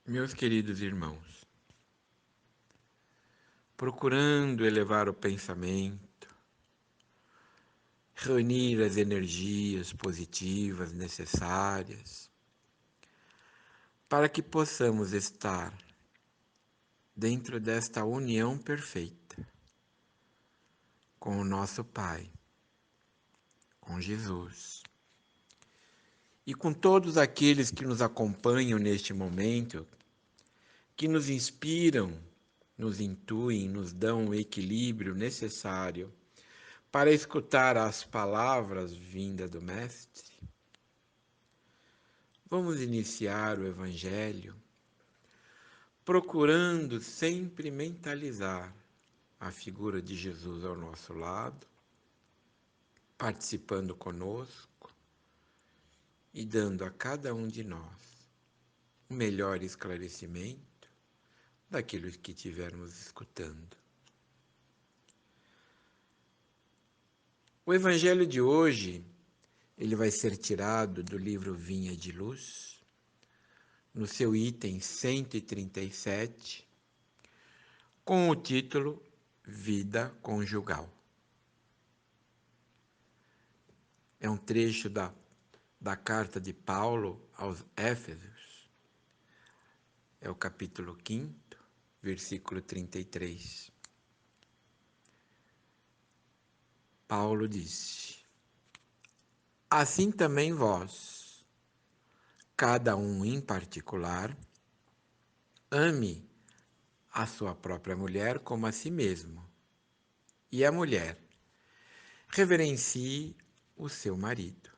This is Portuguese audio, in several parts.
Meus queridos irmãos, procurando elevar o pensamento, reunir as energias positivas necessárias para que possamos estar dentro desta união perfeita com o nosso Pai, com Jesus, e com todos aqueles que nos acompanham neste momento, que nos inspiram, nos intuem, nos dão o equilíbrio necessário para escutar as palavras vindas do Mestre. Vamos iniciar o Evangelho procurando sempre mentalizar a figura de Jesus ao nosso lado, participando conosco e dando a cada um de nós o melhor esclarecimento daquilo que estivermos escutando. O Evangelho de hoje, ele vai ser tirado do livro Vinha de Luz, no seu item 137, com o título Vida Conjugal. É um trecho da carta de Paulo aos Éfesos. É o capítulo 5º, versículo 33. Paulo disse: Assim também vós, cada um em particular, ame a sua própria mulher como a si mesmo, e a mulher reverencie o seu marido.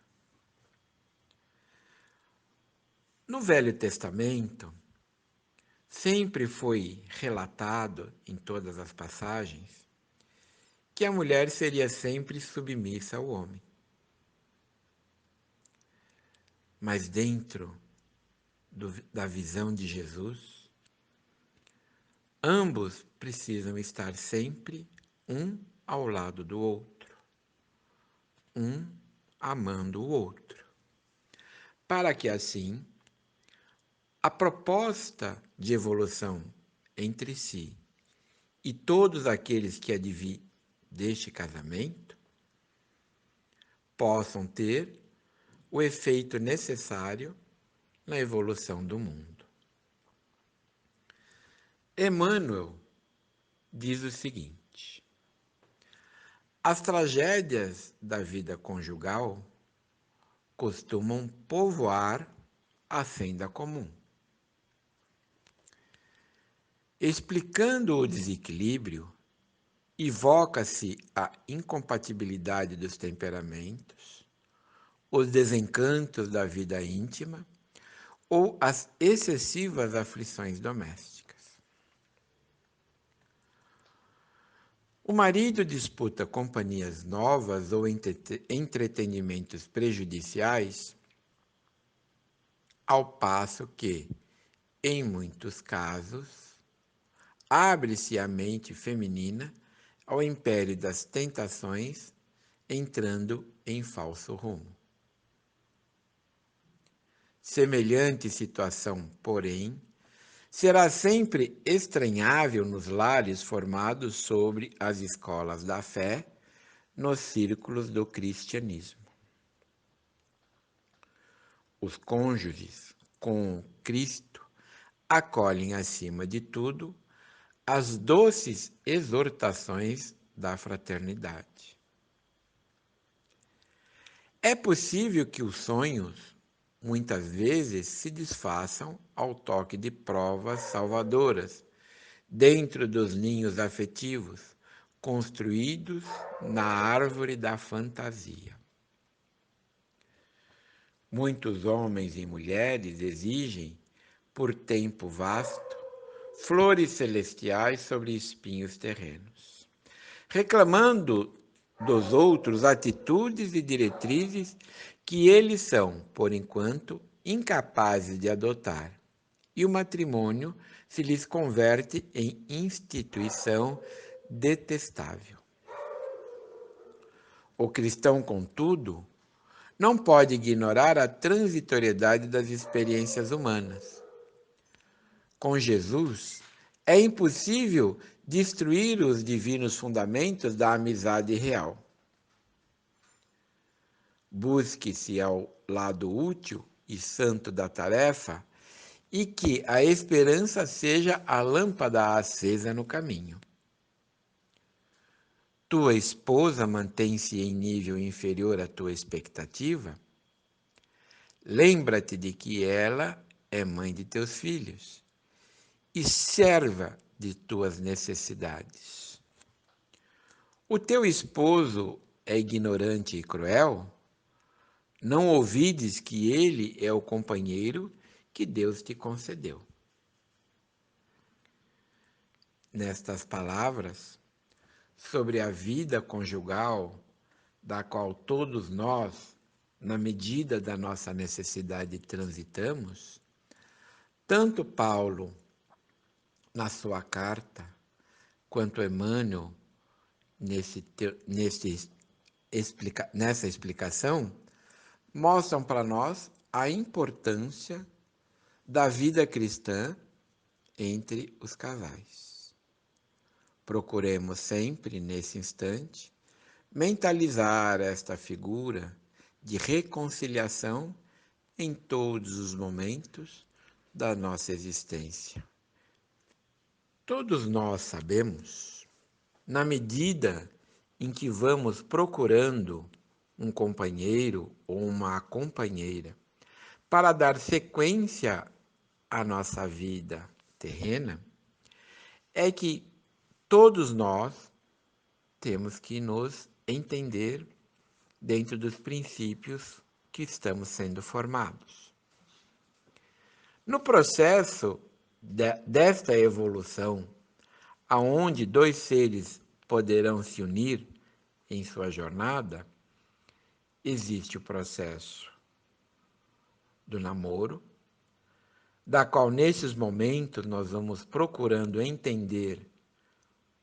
No Velho Testamento, sempre foi relatado em todas as passagens que a mulher seria sempre submissa ao homem. Mas dentro da visão de Jesus, ambos precisam estar sempre um ao lado do outro, um amando o outro, para que assim a proposta de evolução entre si e todos aqueles que advêm deste casamento possam ter o efeito necessário na evolução do mundo. Emmanuel diz o seguinte: as tragédias da vida conjugal costumam povoar a senda comum. Explicando o desequilíbrio, evoca-se a incompatibilidade dos temperamentos, os desencantos da vida íntima ou as excessivas aflições domésticas. O marido disputa companhias novas ou entretenimentos prejudiciais, ao passo que, em muitos casos, abre-se a mente feminina ao império das tentações, entrando em falso rumo. Semelhante situação, porém, será sempre estranhável nos lares formados sobre as escolas da fé, nos círculos do cristianismo. Os cônjuges com Cristo acolhem, acima de tudo, as doces exortações da fraternidade. É possível que os sonhos, muitas vezes, se desfaçam ao toque de provas salvadoras, dentro dos ninhos afetivos, construídos na árvore da fantasia. Muitos homens e mulheres exigem, por tempo vasto, flores celestiais sobre espinhos terrenos, reclamando dos outros atitudes e diretrizes que eles são, por enquanto, incapazes de adotar, e o matrimônio se lhes converte em instituição detestável. O cristão, contudo, não pode ignorar a transitoriedade das experiências humanas. Com Jesus, é impossível destruir os divinos fundamentos da amizade real. Busque-se ao lado útil e santo da tarefa e que a esperança seja a lâmpada acesa no caminho. Tua esposa mantém-se em nível inferior à tua expectativa? Lembra-te de que ela é mãe de teus filhos e serva de tuas necessidades. O teu esposo é ignorante e cruel? Não ouvides que ele é o companheiro que Deus te concedeu. Nestas palavras, sobre a vida conjugal, da qual todos nós, na medida da nossa necessidade, transitamos, tanto Paulo, na sua carta, quanto Emmanuel, nessa explicação, mostram para nós a importância da vida cristã entre os casais. Procuremos sempre, nesse instante, mentalizar esta figura de reconciliação em todos os momentos da nossa existência. Todos nós sabemos, na medida em que vamos procurando um companheiro ou uma companheira para dar sequência à nossa vida terrena, é que todos nós temos que nos entender dentro dos princípios que estamos sendo formados. No processo desta evolução, aonde dois seres poderão se unir em sua jornada, existe o processo do namoro, da qual nesses momentos nós vamos procurando entender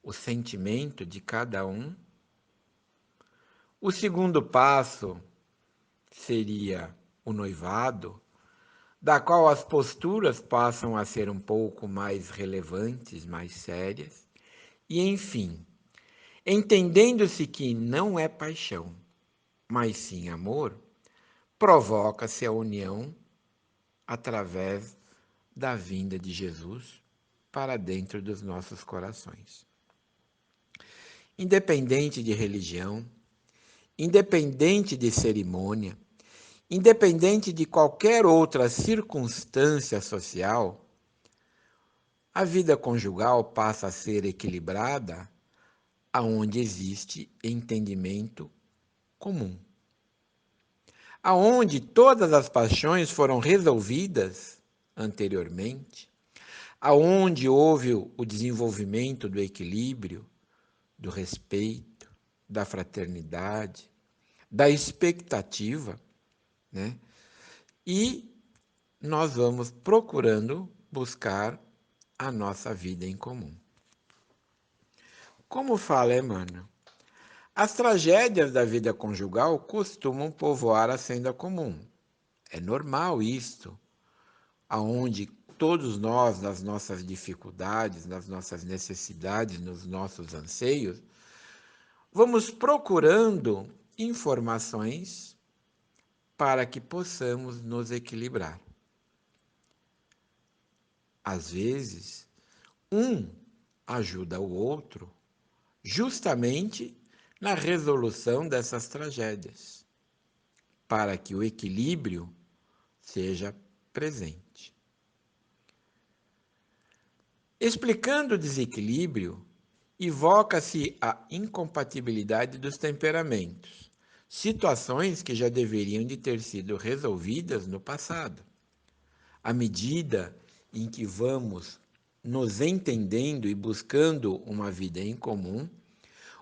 o sentimento de cada um. O segundo passo seria o noivado, da qual as posturas passam a ser um pouco mais relevantes, mais sérias. E, enfim, entendendo-se que não é paixão, mas sim amor, provoca-se a união através da vinda de Jesus para dentro dos nossos corações. Independente de religião, independente de cerimônia, independente de qualquer outra circunstância social, a vida conjugal passa a ser equilibrada aonde existe entendimento comum. Aonde todas as paixões foram resolvidas anteriormente, aonde houve o desenvolvimento do equilíbrio, do respeito, da fraternidade, da expectativa, né? E nós vamos procurando buscar a nossa vida em comum. Como fala Emmanuel, as tragédias da vida conjugal costumam povoar a senda comum. É normal isto, aonde todos nós, nas nossas dificuldades, nas nossas necessidades, nos nossos anseios, vamos procurando informações para que possamos nos equilibrar. Às vezes, um ajuda o outro justamente na resolução dessas tragédias, para que o equilíbrio seja presente. Explicando o desequilíbrio, evoca-se a incompatibilidade dos temperamentos, situações que já deveriam de ter sido resolvidas no passado. À medida em que vamos nos entendendo e buscando uma vida em comum,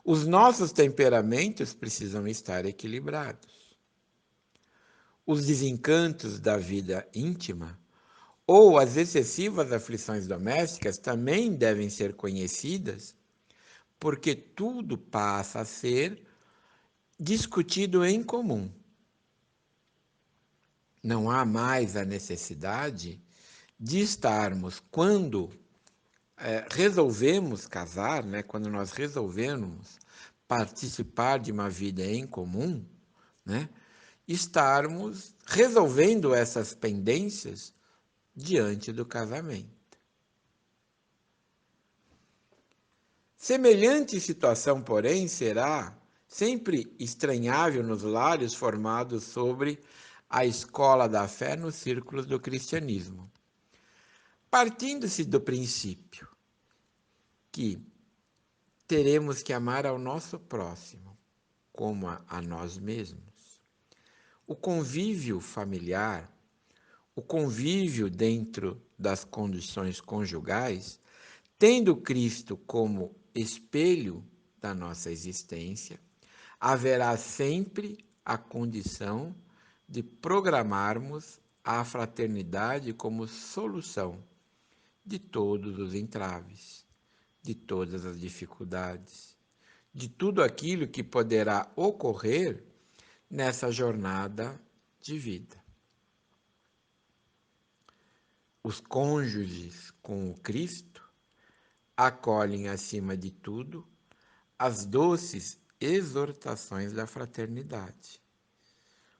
os nossos temperamentos precisam estar equilibrados. Os desencantos da vida íntima ou as excessivas aflições domésticas também devem ser conhecidas, porque tudo passa a ser discutido em comum. Não há mais a necessidade de estarmos, quando resolvemos casar, né, quando nós resolvemos participar de uma vida em comum, né, estarmos resolvendo essas pendências diante do casamento. Semelhante situação, porém, será sempre estranhável nos lares formados sobre a escola da fé nos círculos do cristianismo. Partindo-se do princípio que teremos que amar ao nosso próximo como a nós mesmos, o convívio familiar, o convívio dentro das condições conjugais, tendo Cristo como espelho da nossa existência, haverá sempre a condição de programarmos a fraternidade como solução de todos os entraves, de todas as dificuldades, de tudo aquilo que poderá ocorrer nessa jornada de vida. Os cônjuges com o Cristo acolhem, acima de tudo, as doces exortações da fraternidade,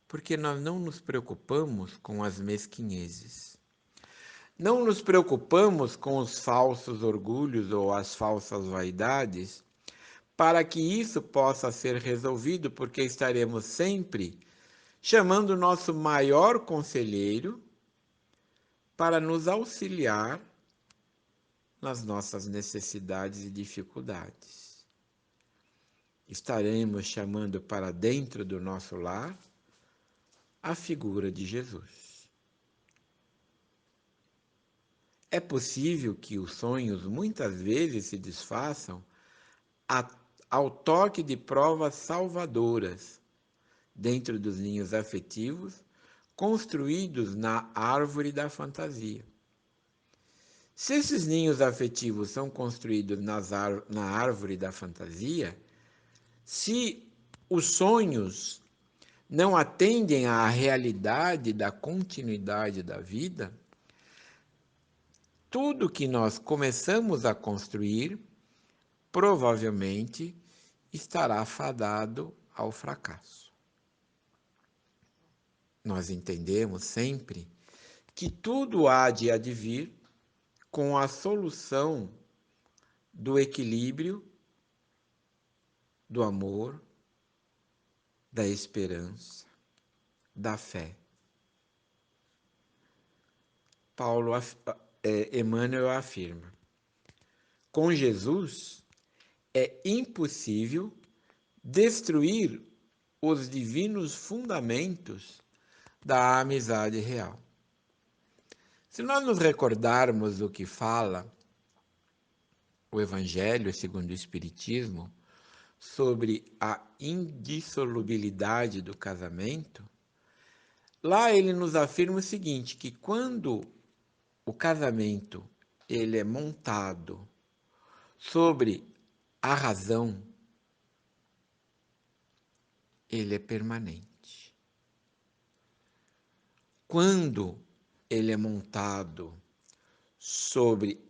porque nós não nos preocupamos com as mesquinhezes, não nos preocupamos com os falsos orgulhos ou as falsas vaidades, para que isso possa ser resolvido, porque estaremos sempre chamando o nosso maior conselheiro para nos auxiliar nas nossas necessidades e dificuldades. Estaremos chamando para dentro do nosso lar a figura de Jesus. É possível que os sonhos muitas vezes se desfaçam ao toque de provas salvadoras dentro dos ninhos afetivos construídos na árvore da fantasia. Se esses ninhos afetivos são construídos na árvore da fantasia, se os sonhos não atendem à realidade da continuidade da vida, tudo que nós começamos a construir provavelmente estará fadado ao fracasso. Nós entendemos sempre que tudo há de advir com a solução do equilíbrio, do amor, da esperança, da fé. Emmanuel afirma: com Jesus é impossível destruir os divinos fundamentos da amizade real. Se nós nos recordarmos o que fala o Evangelho segundo o Espiritismo sobre a indissolubilidade do casamento, lá ele nos afirma o seguinte, que quando o casamento ele é montado sobre a razão, ele é permanente. Quando ele é montado sobre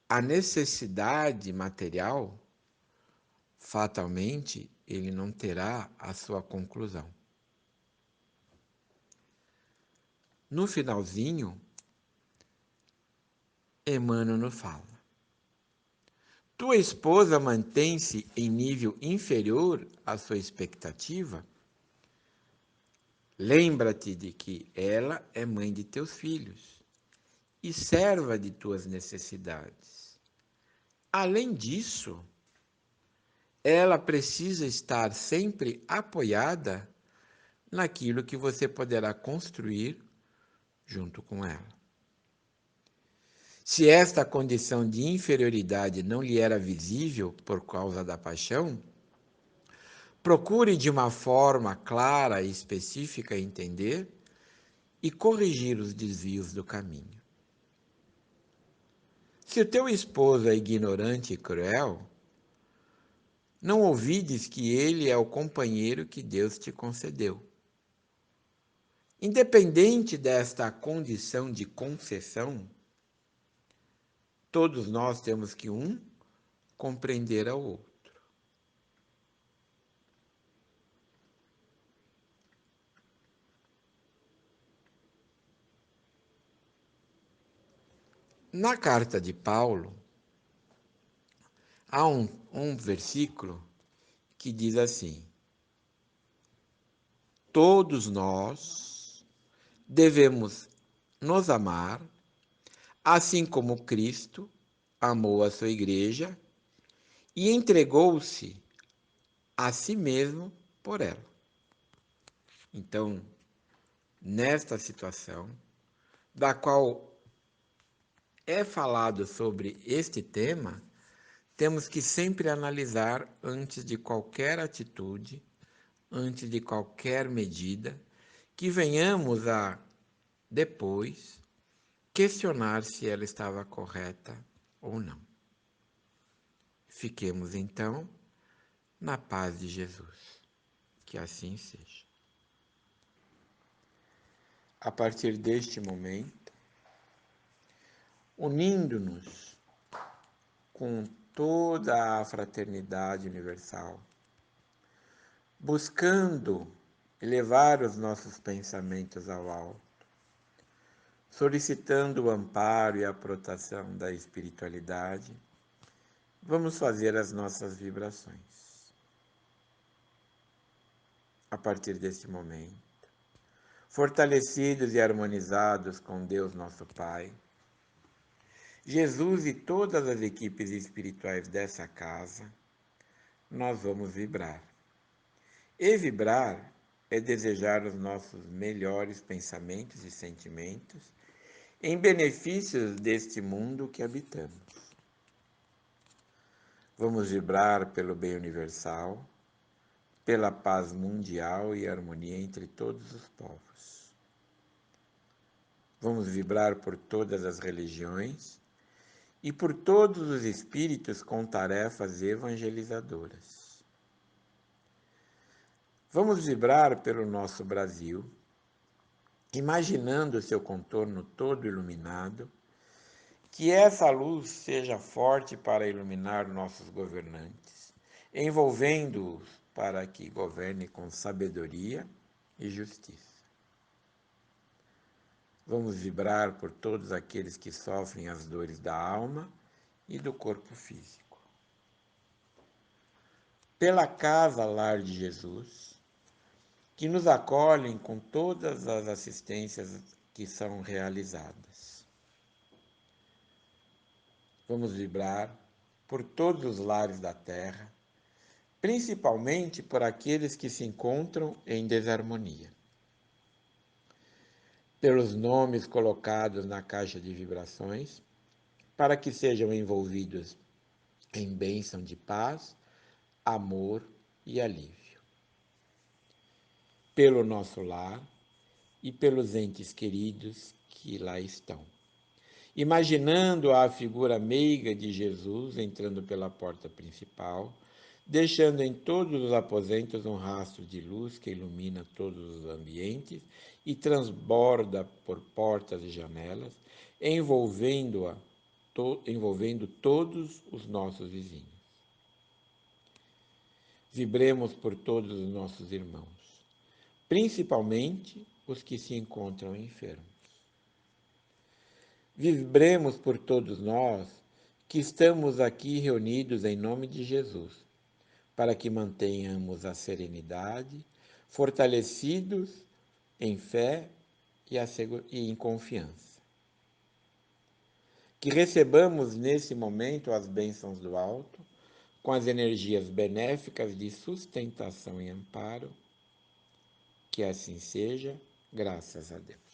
a necessidade material, fatalmente ele não terá a sua conclusão. No finalzinho, Emmanuel nos fala: tua esposa mantém-se em nível inferior à sua expectativa? Lembra-te de que ela é mãe de teus filhos e serva de tuas necessidades. Além disso, ela precisa estar sempre apoiada naquilo que você poderá construir junto com ela. Se esta condição de inferioridade não lhe era visível por causa da paixão, procure de uma forma clara e específica entender e corrigir os desvios do caminho. Se o teu esposo é ignorante e cruel, não ouvides que ele é o companheiro que Deus te concedeu. Independente desta condição de concessão, todos nós temos que compreender ao outro. Na carta de Paulo, há um versículo que diz assim: todos nós devemos nos amar, assim como Cristo amou a sua igreja e entregou-se a si mesmo por ela. Então, nesta situação, da qual é falado sobre este tema, temos que sempre analisar antes de qualquer atitude, antes de qualquer medida, que venhamos a, depois, questionar se ela estava correta ou não. Fiquemos, então, na paz de Jesus. Que assim seja. A partir deste momento, unindo-nos com toda a fraternidade universal, buscando elevar os nossos pensamentos ao alto, solicitando o amparo e a proteção da espiritualidade, vamos fazer as nossas vibrações. A partir deste momento, fortalecidos e harmonizados com Deus nosso Pai, Jesus e todas as equipes espirituais dessa casa, nós vamos vibrar. E vibrar é desejar os nossos melhores pensamentos e sentimentos em benefício deste mundo que habitamos. Vamos vibrar pelo bem universal, pela paz mundial e harmonia entre todos os povos. Vamos vibrar por todas as religiões e por todos os espíritos com tarefas evangelizadoras. Vamos vibrar pelo nosso Brasil, imaginando seu contorno todo iluminado, que essa luz seja forte para iluminar nossos governantes, envolvendo-os para que governe com sabedoria e justiça. Vamos vibrar por todos aqueles que sofrem as dores da alma e do corpo físico. Pela casa lar de Jesus, que nos acolhem com todas as assistências que são realizadas. Vamos vibrar por todos os lares da terra, principalmente por aqueles que se encontram em desarmonia. Pelos nomes colocados na caixa de vibrações, para que sejam envolvidos em bênção de paz, amor e alívio. Pelo nosso lar e pelos entes queridos que lá estão. Imaginando a figura meiga de Jesus entrando pela porta principal, deixando em todos os aposentos um rastro de luz que ilumina todos os ambientes e transborda por portas e janelas, envolvendo todos os nossos vizinhos. Vibremos por todos os nossos irmãos, principalmente os que se encontram enfermos. Vibremos por todos nós que estamos aqui reunidos em nome de Jesus, para que mantenhamos a serenidade, fortalecidos em fé e em confiança. Que recebamos nesse momento as bênçãos do alto, com as energias benéficas de sustentação e amparo. Que assim seja, graças a Deus.